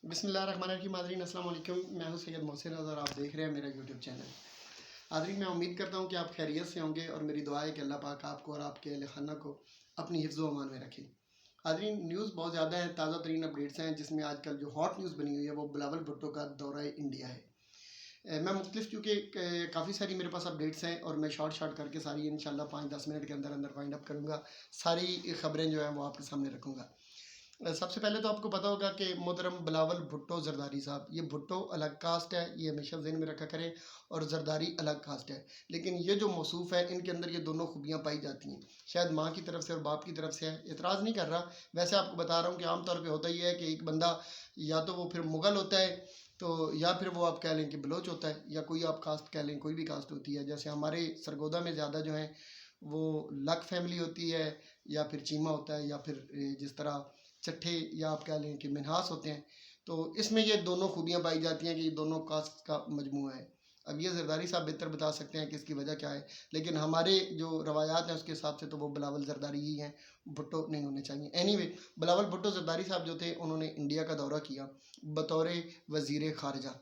बिस्मिल्लाहिर्रहमानिर्रहीम। नाज़रीन अस्सलाम वालेकुम। मैं हूं सैयद मोहसिन और आप देख रहे हैं मेरा यूट्यूब चैनल। नाज़रीन, मैं उम्मीद करता हूं कि आप खैरियत से होंगे और मेरी दुआ है कि अल्लाह पाक आपको और आपके अहल खाना को अपनी हिफ्ज़ व अमान में रखे। नाज़रीन, न्यूज़ बहुत ज़्यादा है, ताज़ा तरीन अपडेट्स हैं, जिसमें आजकल जो हॉट न्यूज़ बनी हुई है वो बिलावल भुट्टो का दौरा इंडिया है। मैं मुख्तलिफ चूँकि काफ़ी सारी मेरे पास अपडेट्स हैं और मैं शॉर्ट करके सारी इंशाल्लाह 5-10 मिनट के अंदर अंदर वाइंड अप करूँगा। सारी खबरें जो हैं वो आपके सामने रखूँगा। सबसे पहले तो आपको पता होगा कि मोहतरम बिलावल भुट्टो ज़रदारी साहब, ये भुट्टो अलग कास्ट है, ये हमेशा ज़हन में रखा करें, और ज़रदारी अलग कास्ट है। लेकिन ये जो मौसूफ़ है, इनके अंदर ये दोनों खूबियाँ पाई जाती हैं। शायद माँ की तरफ से और बाप की तरफ से है, एतराज़ नहीं कर रहा। वैसे आपको बता रहा हूँ कि आम तौर पे होता ही है कि एक बंदा या तो वो फिर मुग़ल होता है, तो या फिर वो आप कह लें कि बलोच होता है, या कोई आप कास्ट कह लें, कोई भी कास्ट होती है। जैसे हमारे सरगोदा में ज़्यादा जो है वो लक फैमिली होती है, या फिर चीमा होता है, या फिर जिस तरह चट्ठे या आप कह लें कि मिन्हास होते हैं। तो इसमें ये दोनों खूबियाँ पाई जाती हैं कि ये दोनों कास्ट का मजमूआ है। अब ये ज़रदारी साहब बेहतर बता सकते हैं कि इसकी वजह क्या है, लेकिन हमारे जो रवायात हैं उसके हिसाब से तो वो बिलावल ज़रदारी ही हैं, भुट्टो नहीं होने चाहिए। एनीवे, बिलावल भुट्टो ज़रदारी साहब जो थे, उन्होंने इंडिया का दौरा किया बतौर वज़ीर ख़ारिजा।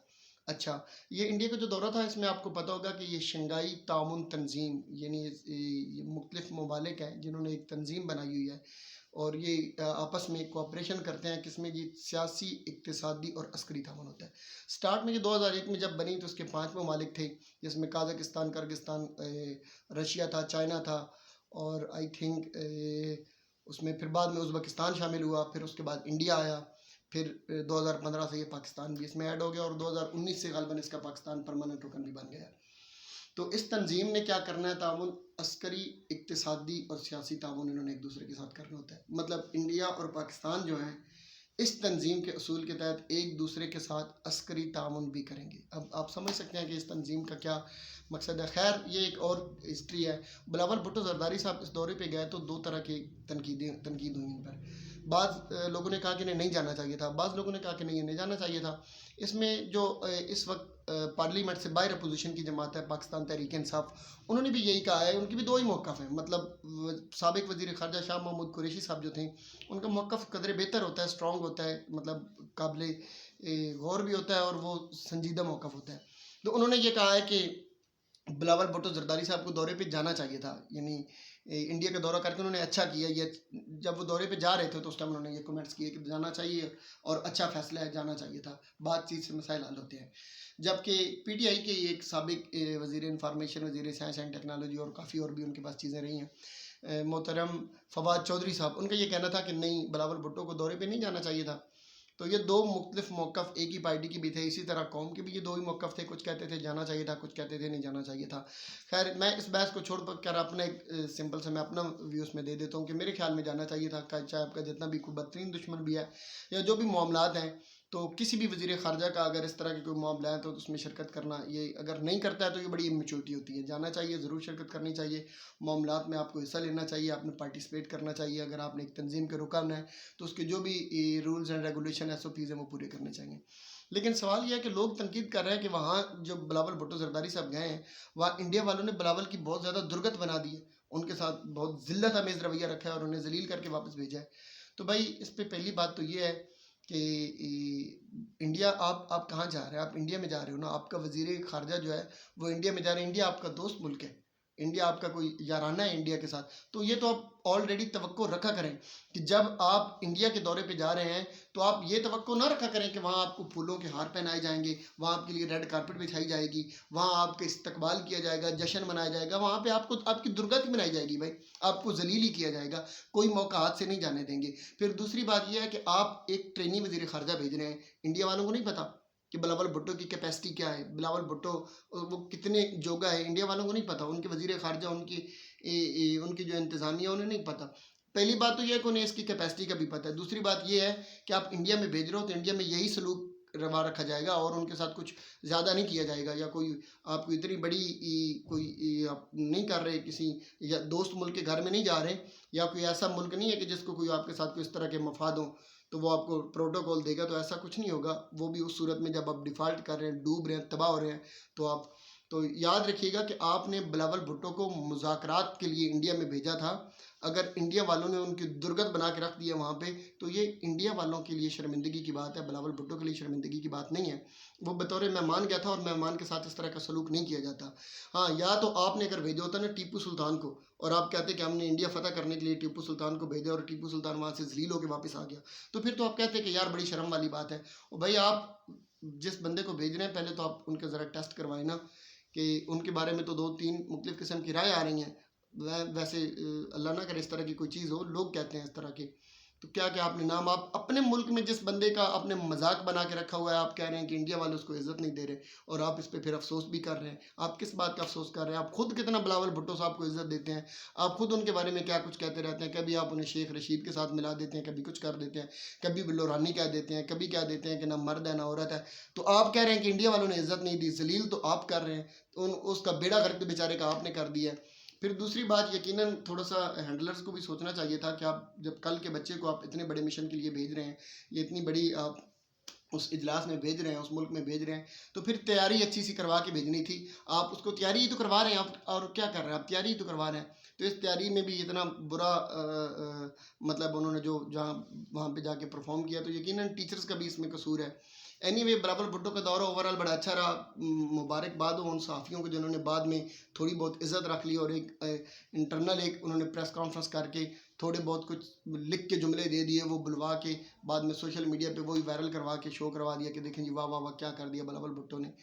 अच्छा, ये इंडिया का जो दौरा था, इसमें आपको पता होगा कि ये शंघाई ताउन तंज़ीम, यानी ये मुख्तलिफ़ ममालिक हैं जिन्होंने एक तंज़ीम बनाई हुई है, और ये आपस में कोऑपरेशन करते हैं, किसमें ये सियासी, इक़्तिसादी और अस्करी ताउन होता है। स्टार्ट में ये 2001 में जब बनी तो उसके 5 ममालिक थे, जिसमें काज़ाकिस्तान, किर्गिस्तान, रशिया था, चाइना था, और आई थिंक उसमें फिर बाद में उज़्बेकिस्तान शामिल हुआ, फिर उसके बाद इंडिया आया, फिर 2015 से ये पाकिस्तान भी इसमें ऐड हो गया, और 2019 से ग़ालिबन इसका पाकिस्तान परमानेंट रुकन भी बन गया। तो इस तंजीम ने क्या करना है, ताउन अस्करी, इक़्तिसादी और सियासी ताउन इन्होंने एक दूसरे के साथ करना होता है। मतलब इंडिया और पाकिस्तान जो हैं, इस तंजीम के असूल के तहत एक दूसरे के साथ अस्करी ताउन भी करेंगे। अब आप समझ सकते हैं कि इस तंजीम का क्या मकसद है। खैर, ये एक और हिस्ट्री है। बिलावल भुट्टो ज़रदारी साहब इस दौरे पे गए तो दो तरह की तनकीद हुई इन पर। बाज़ लोगों ने कहा कि इन्हें नहीं जाना चाहिए था, बाज़ लोगों ने कहा कि नहीं, इन्हें जाना चाहिए था। इसमें जो इस वक्त पार्लियामेंट से बाहर अपोजिशन की जमात है, पाकिस्तान तहरीक इंसाफ, उन्होंने भी यही कहा है। उनकी भी दो ही मौक़िफ़ हैं। मतलब साबिक़ वज़ीर ख़ारिजा शाह महमूद कुरैशी साहब जो थे, उनका मौक़िफ़ कदरे बेहतर होता है, स्ट्रॉन्ग होता है, मतलब काबिले गौर भी होता है, और वो संजीदा मौक़िफ़ होता है। तो उन्होंने ये कहा है कि बिलावल भुट्टो ज़रदारी साहब को दौरे पे जाना चाहिए था, यानी इंडिया का दौरा करके उन्होंने अच्छा किया। ये जब वो दौरे पे जा रहे थे तो उस टाइम उन्होंने ये कमेंट्स किए कि जाना चाहिए और अच्छा फ़ैसला है, जाना चाहिए था, बातचीत से मसाइल हल होते हैं। जबकि पीटीआई के एक साबिक़ वज़ीर इंफॉर्मेशन, वज़ीर साइंस एंड टेक्नोलॉजी, और काफ़ी और भी उनके पास चीज़ें रही हैं, मोहतरम फवाद चौधरी साहब, उनका ये कहना था कि नहीं, बिलावल भुट्टो को दौरे पे नहीं जाना चाहिए था। तो ये दो मुख्तलिफ मौक़िफ़ एक ही पार्टी के भी थे। इसी तरह कौम के भी ये दो ही मौक़िफ़ थे, कुछ कहते थे जाना चाहिए था, कुछ कहते थे नहीं जाना चाहिए था। खैर, मैं इस बहस को छोड़ कर अपने सिंपल से मैं अपना व्यू उसमें दे देता हूँ कि मेरे ख़्याल में जाना चाहिए था। चाहे आपका जितना भी कोई बदतरीन दुश्मन भी है, या जो भी मामलात हैं, तो किसी भी वज़ीर ख़ारिजा का अगर इस तरह के कोई मामला है तो उसमें शिरकत करना, ये अगर नहीं करता है तो ये बड़ी इमैच्योरिटी होती है। जाना चाहिए, ज़रूर शिरकत करनी चाहिए, मामलात में आपको हिस्सा लेना चाहिए, आपने पार्टिसिपेट करना चाहिए। अगर आपने एक तंजीम के रुकन है तो उसके जो भी रूल्स एंड रेगुलेशन, SOPs हैं, वो पूरे करने चाहिए। लेकिन सवाल यह है कि लोग तनकीद कर रहे हैं कि वहाँ जो बिलावल भुट्टो ज़रदारी साहब गए हैं, वहाँ इंडिया वालों ने बिलावल की बहुत ज़्यादा दुर्गत बना दी है, उनके साथ बहुत ज़िल्लत आमेज़ रवैया रखा है और उन्हें ज़लील करके वापस भेजा है। तो भाई, इस पे पहली बात तो ये है कि इंडिया, आप कहाँ जा रहे हैं? आप इंडिया में जा रहे हो ना, आपका वज़ीर ख़ारिजा जो है वो इंडिया में जा रहे हैं। इंडिया आपका दोस्त मुल्क है, इंडिया आपका कोई याराना है इंडिया के साथ। तो ये तो आप ऑलरेडी तवक्को रखा करें कि जब आप इंडिया के दौरे पे जा रहे हैं तो आप ये तवक्को ना रखा करें कि वहाँ आपको फूलों के हार पहनाए जाएंगे, वहाँ आपके लिए रेड कारपेट बिछाई जाएगी, वहाँ आपका इस्तकबाल किया जाएगा, जश्न मनाया जाएगा, वहाँ पे आपको आपकी दुर्गति मनाई जाएगी। भाई, आपको जलील ही किया जाएगा, कोई मौका हाथ से नहीं जाने देंगे। फिर दूसरी बात यह है कि आप एक ट्रेनी वज़ीर ख़ारिजा भेज रहे हैं, इंडिया वालों को नहीं पता कि बिलावल भुट्टो की कैपेसिटी क्या है, बिलावल भुट्टो वो कितने जोगा है, इंडिया वालों को नहीं पता। उनके वज़ीर ख़ारिजा, उनकी जो इंतज़ामिया, उन्हें नहीं पता। पहली बात तो यह है कि उन्हें इसकी कैपेसिटी का भी पता है। दूसरी बात यह है कि आप इंडिया में भेज रहे हो तो इंडिया में यही सलूक रवा रखा जाएगा, और उनके साथ कुछ ज़्यादा नहीं किया जाएगा, या कोई आपको इतनी बड़ी आप नहीं कर रहे, किसी या दोस्त मुल्क के घर में नहीं जा रहे, या कोई ऐसा मुल्क नहीं है कि जिसको कोई आपके साथ कोई इस तरह के मफाद हों तो वो आपको प्रोटोकॉल देगा। तो ऐसा कुछ नहीं होगा। वो भी उस सूरत में जब आप डिफ़ॉल्ट कर रहे हैं, डूब रहे हैं, तबाह हो रहे हैं, तो आप तो याद रखिएगा कि आपने बिलावल भुट्टो को मुज़ाकरात के लिए इंडिया में भेजा था। अगर इंडिया वालों ने उनकी दुर्गत बना के रख दिया वहाँ पे, तो ये इंडिया वालों के लिए शर्मिंदगी की बात है, बिलावल भुट्टो के लिए शर्मिंदगी की बात नहीं है। वो बतौर मेहमान गया था और मेहमान के साथ इस तरह का सलूक नहीं किया जाता। हाँ, या तो आपने अगर भेजा होता ना टीपू सुल्तान को, और आप कहते कि हमने इंडिया फतह करने के लिए टीपू सुल्तान को भेजा और टीपू सुल्तान वहाँ से जलील होकर वापस आ गया, तो फिर तो आप कहते कि यार बड़ी शर्म वाली बात है। और भाई आप जिस बंदे को भेज रहे हैं पहले तो आप उनके ज़रा टेस्ट करवाएं ना, कि उनके बारे में तो 2-3 मुख्तलिफ़ किस्म की राय आ रही हैं। वैसे अल्लाह ना करे इस तरह की कोई चीज़ हो, लोग कहते हैं इस तरह की। तो क्या क्या आपने नाम, आप अपने मुल्क में जिस बंदे का आपने मजाक बना के रखा हुआ है, आप कह रहे हैं कि इंडिया वाले उसको इज्जत नहीं दे रहे, और आप इस पर फिर अफसोस भी कर रहे हैं। आप किस बात का अफसोस कर रहे हैं? आप खुद कितना बिलावल भुट्टो साहब को इज्जत देते हैं, आप खुद उनके बारे में क्या कुछ कहते रहते हैं। कभी आप उन्हें शेख रशीद के साथ मिला देते हैं, कभी कुछ कर देते हैं, कभी बिल्लोरानी कह देते हैं, कभी कह देते हैं कि ना मर्द है ना औरत है। तो आप कह रहे हैं कि इंडिया वालों ने इज्जत नहीं दी, जलील तो आप कर रहे हैं, तो उसका बेड़ा गर्क तो बेचारे का आपने कर दिया है। फिर दूसरी बात, यकीनन थोड़ा सा हैंडलर्स को भी सोचना चाहिए था कि आप जब कल के बच्चे को आप इतने बड़े मिशन के लिए भेज रहे हैं, ये इतनी बड़ी आप उस इजलास में भेज रहे हैं, उस मुल्क में भेज रहे हैं, तो फिर तैयारी अच्छी सी करवा के भेजनी थी। आप उसको तैयारी ही तो करवा रहे हैं, आप और क्या कर रहे हैं, आप तैयारी ही तो करवा रहे हैं। तो इस तैयारी में भी इतना बुरा मतलब उन्होंने जो जहाँ वहाँ पे जाके परफॉर्म किया, तो यकीनन टीचर्स का भी इसमें कसूर है। एनीवे, बिलावल भुट्टो का दौरा ओवरऑल बड़ा अच्छा रहा। मुबारकबाद हो उन सहाफ़ियों को जिन्होंने बाद में थोड़ी बहुत इज़्ज़त रख ली और एक इंटरनल एक उन्होंने प्रेस कॉन्फ्रेंस करके थोड़े बहुत कुछ लिख के जुमले दे दिए, वो बुलवा के बाद में सोशल मीडिया पे वही वायरल करवा के शो करवा दिया कि देखें जी वाह वाह वाह क्या कर दिया बिलावल भुट्टो ने।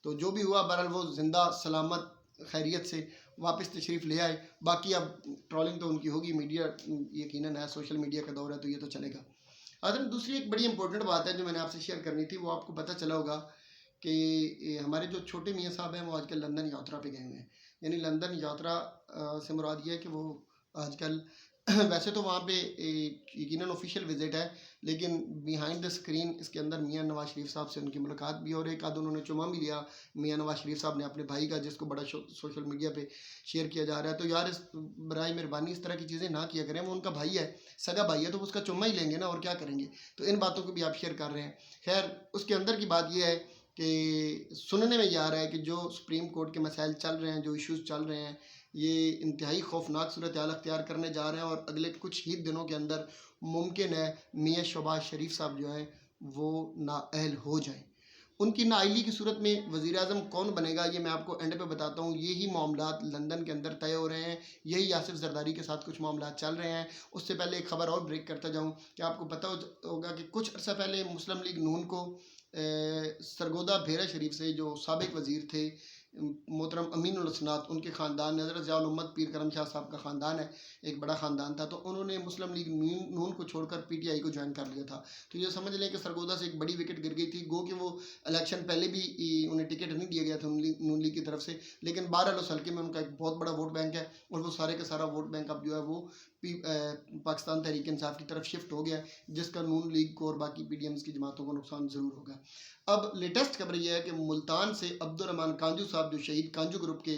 तो जो भी हुआ बहरहाल वो ज़िंदा सलामत खैरियत से वापस तशरीफ़ ले आए। बाकी अब ट्रोलिंग तो उनकी होगी, मीडिया यकीनन है, सोशल मीडिया का दौर है, तो ये तो चलेगा। अदर दूसरी एक बड़ी इंपॉर्टेंट बात है जो मैंने आपसे शेयर करनी थी, वो आपको पता चला होगा कि हमारे जो छोटे मियाँ साहब हैं वो आजकल लंदन यात्रा पे गए हुए हैं। यानी लंदन यात्रा से मुराद ये है कि वो आजकल वैसे तो वहाँ पे यकीनन ऑफिशियल विजिट है, लेकिन बिहाइंड द स्क्रीन इसके अंदर मियाँ नवाज शरीफ साहब से उनकी मुलाकात भी, और एक आध उन्होंने चुमा भी लिया मियाँ नवाज शरीफ साहब ने अपने भाई का, जिसको बड़ा सोशल मीडिया पे शेयर किया जा रहा है। तो यार इस बराए मेहरबानी इस तरह की चीज़ें ना किया करें, वो उनका भाई है, सगा भाई है, तो उसका चुम्मा ही लेंगे ना, और क्या करेंगे। तो इन बातों को भी आप शेयर कर रहे हैं। खैर, उसके अंदर की बात यह है कि सुनने में ये आ रहा है कि जो सुप्रीम कोर्ट के मसाइल चल रहे हैं, जो इश्यूज़ चल रहे हैं, ये इंतहाई खौफनाक सूरत हाल अख्तियार करने जा रहे हैं, और अगले कुछ ही दिनों के अंदर मुमकिन है मियाँ शहबाज शरीफ साहब जो हैं वो नाअहल हो जाएं। उनकी नाअहली की सूरत में वज़ीर आज़म कौन बनेगा, ये मैं आपको एंड पे बताता हूँ। यही मामलात लंदन के अंदर तय हो रहे हैं, यही आसिफ जरदारी के साथ कुछ मामलात चल रहे हैं। उससे पहले एक खबर और ब्रेक करता जाऊँ कि आपको पता होगा कि कुछ अर्सा पहले मुस्लिम लीग नून को सरगोदा भेरा शरीफ से जो साबिक वज़ीर थे मोहतरम अमीनुल हसनात, उनके ख़ानदान हज़रत ज़ियाउल उम्मत पीर करम शाह साहब का ख़ानदान है, एक बड़ा ख़ानदान था, तो उन्होंने मुस्लिम लीग नून को छोड़कर पीटीआई को ज्वाइन कर लिया था। तो ये समझ लें कि सरगोदा से एक बड़ी विकेट गिर गई थी। गो कि वो इलेक्शन पहले भी उन्हें टिकट नहीं दिया गया था नून लीग की तरफ से, लेकिन बहरहाल उस हल्के में उनका एक बहुत बड़ा वोट बैंक है, और वो सारे का सारा वोट बैंक अब जो है वो पाकिस्तान तहरीक इंसाफ की तरफ शिफ्ट हो गया, जिसका नून लीग को और बाकी पीडीएम्स की जमातों को नुकसान ज़रूर होगा। अब लेटेस्ट खबर यह है कि मुल्तान से अब्दुर्रहमान कांजू साहब, जो शहीद कांजू ग्रुप के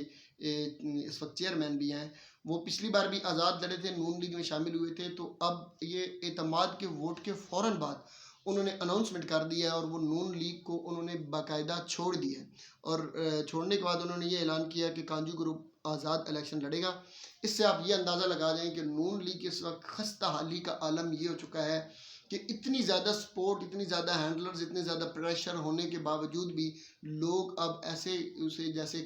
इस वक्त चेयरमैन भी हैं, वो पिछली बार भी आज़ाद लड़े थे, नून लीग में शामिल हुए थे। तो अब ये एतमाद के वोट के फ़ौरन बाद उन्होंने अनाउंसमेंट कर दिया है, और वो नून लीग को उन्होंने बाकायदा छोड़ दिया है, और छोड़ने के बाद उन्होंने ये ऐलान किया कि कांजू ग्रुप आज़ाद इलेक्शन लड़ेगा। इससे आप ये अंदाज़ा लगा दें कि नून लीग के इस वक्त खस्ता हाली का आलम ये हो चुका है कि इतनी ज़्यादा सपोर्ट, इतनी ज़्यादा हैंडलर्स, इतने ज़्यादा प्रेशर होने के बावजूद भी लोग अब ऐसे उसे जैसे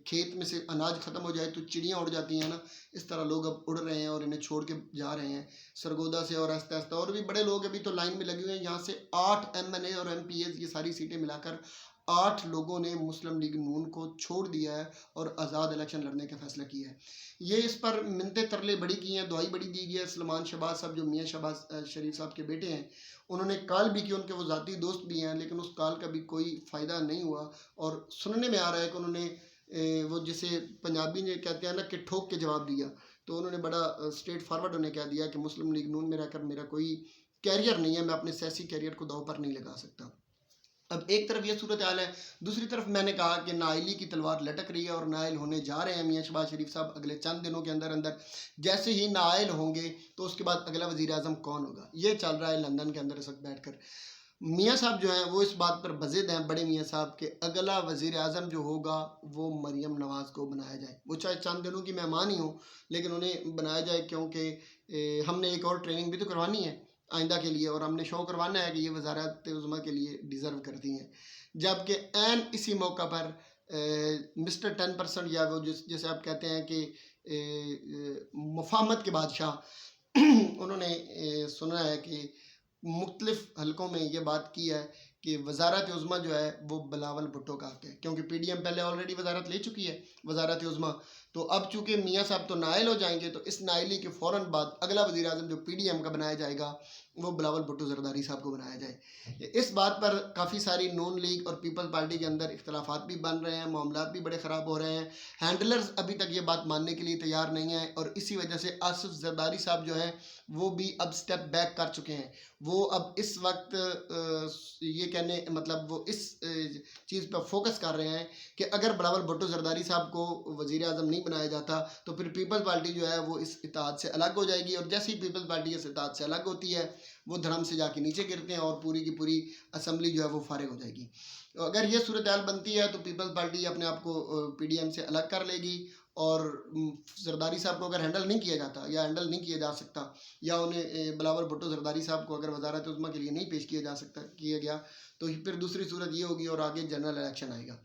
खेत में से अनाज ख़त्म हो जाए तो चिड़ियाँ उड़ जाती हैं ना, इस तरह लोग अब उड़ रहे हैं और इन्हें छोड़ के जा रहे हैं सरगोदा से, और आहिस्ता आहिस्ता और भी बड़े लोग अभी तो लाइन में लगे हुए हैं। यहाँ से 8 MNA और MPs ये सारी सीटें मिलाकर 8 लोगों ने मुस्लिम लीग नून को छोड़ दिया है और आज़ाद इलेक्शन लड़ने का फैसला किया है। ये इस पर मिन्नतें तरले बड़ी की हैं, दुआई बड़ी दी गई है। सलमान शहबाज साहब जो मियाँ शहबाज शरीफ साहब के बेटे हैं, उन्होंने कॉल भी की, उनके वो ज़ाती दोस्त भी हैं, लेकिन उस कॉल का भी कोई फ़ायदा नहीं हुआ। और सुनने में आ रहा है कि उन्होंने वो जिसे पंजाबी में कहते हैं ना कि ठोक के जवाब दिया, तो उन्होंने बड़ा स्ट्रेट फॉरवर्ड उन्हें कह दिया कि मुस्लिम लीग नून में रहकर मेरा कोई कैरियर नहीं है, मैं अपने सियासी कैरियर को दांव पर नहीं लगा सकता। अब एक तरफ ये सूरत हाल है, दूसरी तरफ मैंने कहा कि नाइली की तलवार लटक रही है और नाइल होने जा रहे हैं मियाँ शहबाज शरीफ साहब अगले चंद दिनों के अंदर अंदर। जैसे ही नाइल होंगे तो उसके बाद अगला वज़ीर आज़म कौन होगा, ये चल रहा है लंदन के अंदर इस वक्त बैठ कर। मियाँ साहब जो हैं वो इस बात पर बज़िद हैं, बड़े मियाँ साहब के अगला वज़ीर आज़म जो होगा वो मरियम नवाज़ को बनाया जाए। वो चाहे चंद दिनों की मेहमान ही हो, लेकिन उन्हें बनाया जाए, क्योंकि हमने एक और ट्रेनिंग भी तो करवानी है आइंदा के लिए, और हमने शो करवाना है कि ये वज़ारत उज़्मा के लिए डिज़र्व करती हैं। जबकि ऐन इसी मौका पर मिस्टर 10% या वो जैसे आप कहते हैं कि मुफाहमत के बादशाह उन्होंने सुना है कि मुख्तलिफ हलकों में ये बात की है कि वजारत उज़्मा जो है वो बिलावल भुट्टो का हक है, क्योंकि पीडीएम पहले ऑलरेडी वजारत ले चुकी है वजारत उज़्मा। तो अब चूंकि मियाँ साहब तो नाइल हो जाएंगे, तो इस नाइली के फ़ौरन बाद अगला वज़ीर आज़म जो पीडीएम का बनाया जाएगा वो बिलावल भुट्टो ज़रदारी साहब को बनाया जाए। इस बात पर काफ़ी सारी नून लीग और पीपल्स पार्टी के अंदर इख्तलाफात भी बन रहे हैं, मामला भी बड़े ख़राब हो रहे हैं। हैंडलर्स अभी तक ये बात मानने के लिए तैयार नहीं है, और इसी वजह से आसिफ ज़रदारी साहब जो हैं वो भी अब स्टेप बैक कर चुके हैं। वो अब इस वक्त ये कहने मतलब वो इस चीज़ पर फोकस कर रहे हैं कि अगर बिलावल भुट्टो ज़रदारी साहब को वज़ीर आज़म नहीं बनाया जाता तो फिर पीपल्स पार्टी जो है वो इस इत्तेहाद से अलग हो जाएगी, और जैसे ही पीपल्स पार्टी इस इत्तेहाद से अलग होती है वो धर्म से जाके नीचे गिरते हैं और पूरी की पूरी असम्बली जो है वो फारिग हो जाएगी। तो अगर ये सूरत हाल बनती है तो पीपल्स पार्टी अपने आप को पीडीएम से अलग कर लेगी, और ज़रदारी साहब को अगर हैंडल नहीं किया जाता या हैंडल नहीं किया जा सकता, या उन्हें बिलावल भुट्टो ज़रदारी साहब को अगर वज़ारत उज़्मा के लिए नहीं पेश किया गया, तो फिर दूसरी सूरत ये होगी और आगे जनरल इलेक्शन आएगा।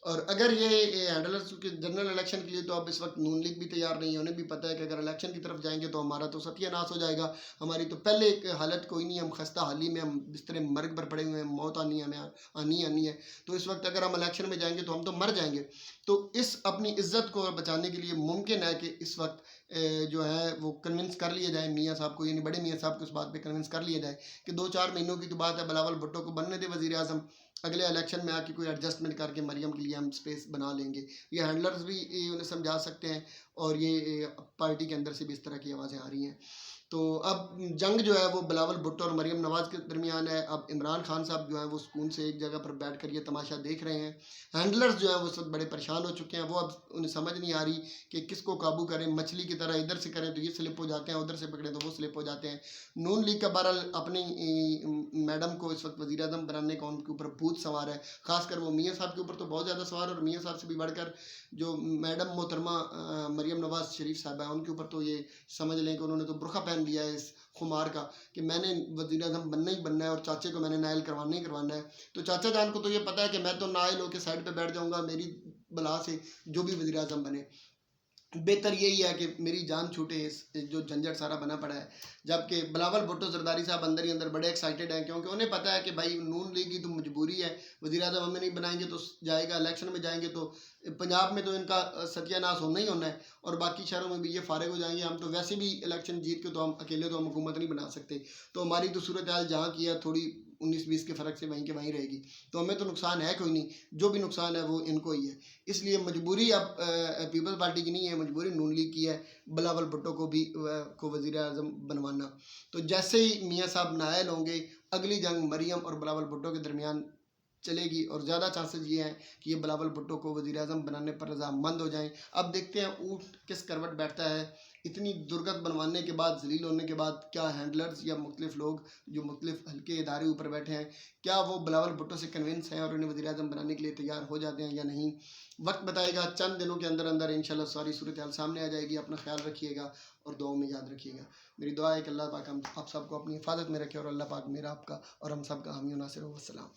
और अगर ये हैंडलर्स के जनरल इलेक्शन के लिए तो अब इस वक्त नून लीग भी तैयार नहीं है। उन्हें भी पता है कि अगर इलेक्शन की तरफ जाएंगे तो हमारा तो सत्यानाश हो जाएगा। हमारी तो पहले एक हालत कोई नहीं, हम खस्ता हाली में, हम बिस्तर मर्ग पर पड़े हुए हैं, मौत आनी है, हमें आनी है। तो इस वक्त अगर हम इलेक्शन में जाएंगे तो हम तो मर जाएंगे। तो इस अपनी इज्जत को बचाने के लिए मुमकिन है कि इस वक्त जो है वो कन्विंस कर लिया जाए मियाँ साहब को, यानी बड़े मियाँ साहब को इस बात पे कन्विंस कर लिया जाए कि 2-4 महीनों की तो बात है, बिलावल भुट्टो को बनने दे वज़ीर आज़म, अगले इलेक्शन में आके कोई एडजस्टमेंट करके मरियम के लिए हम स्पेस बना लेंगे। ये हैंडलर्स भी उन्हें समझा सकते हैं, और ये पार्टी के अंदर से भी इस तरह की आवाज़ें आ रही हैं। तो अब जंग जो है वो बिलावल भुट्टो और मरियम नवाज़ के दरमियान है। अब इमरान खान साहब जो हैं वो सुकून से एक जगह पर बैठ कर ये तमाशा देख रहे हैं। हैंडलर्स जो हैं वो सब बड़े परेशान हो चुके हैं। वो अब उन्हें समझ नहीं आ रही कि किसको काबू करें। मछली की तरह इधर से करें तो ये स्लिप हो जाते हैं, उधर से पकड़ें तो वो स्लिप हो जाते हैं। नून लीग का बहरहाल अपनी मैडम को इस वक्त वज़ीर आज़म बनाने का उनके ऊपर भूत सवार है। ख़ासकर वो मियाँ साहब के ऊपर तो बहुत ज़्यादा सवार है, और मियाँ साहब से भी बढ़कर जो मैडम मोहतरमा मरियम नवाज़ शरीफ साहबा है उनके ऊपर तो ये समझ लें कि उन्होंने तो बुरखा पहन लिया है इस खुमार का कि मैंने वज़ीर आज़म बनना ही बनना है, और चाचे को मैंने नायल करवाना ही करवाना है। तो चाचा जान को तो ये पता है कि मैं तो नायल होकर साइड पे बैठ जाऊंगा, मेरी बला से जो भी वज़ीर आज़म बने, बेहतर यही है कि मेरी जान छूटे इस जो झंझट सारा बना पड़ा है। जबकि बिलावल भुट्टो ज़रदारी साहब अंदर ही अंदर बड़े एक्साइटेड हैं, क्योंकि उन्हें पता है कि भाई नून लीग की तो मजबूरी है, वज़ीर आज़म हमें नहीं बनाएंगे तो जाएगा, इलेक्शन में जाएंगे तो पंजाब में तो इनका सत्यानाश होना ही होना है, और बाकी शहरों में भी ये फारिग हो जाएंगे। हम तो वैसे भी इलेक्शन जीत के तो हम अकेले तो हम हुकूमत नहीं बना सकते। तो हमारी तो सूरत हाल जहाँ की है थोड़ी 19-20 के फ़र्क से वहीं के वहीं रहेगी। तो हमें तो नुकसान है कोई नहीं, जो भी नुकसान है वो इनको ही है। इसलिए मजबूरी अब पीपल्स पार्टी की नहीं है, मजबूरी नून लीग की है बिलावल भुट्टो को भी को वज़ीर आज़म बनवाना। तो जैसे ही मियाँ साहब नायल होंगे, अगली जंग मरियम और बिलावल भुट्टो के दरमियान चलेगी, और ज़्यादा चांसेस ये हैं कि ये बिलावल भुट्टो को वज़ीर आज़म बनाने पर रज़ामंद हो जाएं। अब देखते हैं ऊँट किस करवट बैठता है। इतनी दुर्गत बनवाने के बाद, जलील होने के बाद, क्या हैंडलर्स या मुख्तलिफ लोग जो मुख्तलिफ हल्के इदारे ऊपर बैठे हैं, क्या वो बिलावल भुट्टो से कन्विंस हैं और उन्हें वज़ीर आज़म बनाने के लिए तैयार हो जाते हैं या नहीं? वक्त बताएगा। चंद दिनों के अंदर अंदर इंशाल्लाह सारी सूरत हाल सामने आ जाएगी। अपना ख्याल रखिएगा और दुआओं में याद रखिएगा। मेरी दुआ है कि अल्लाह पाक हम आप सबको अपनी हिफाजत में रखे, और अल्लाह पाक मेरा आपका और हम सब का हामी नासिर हो। वस्सलाम।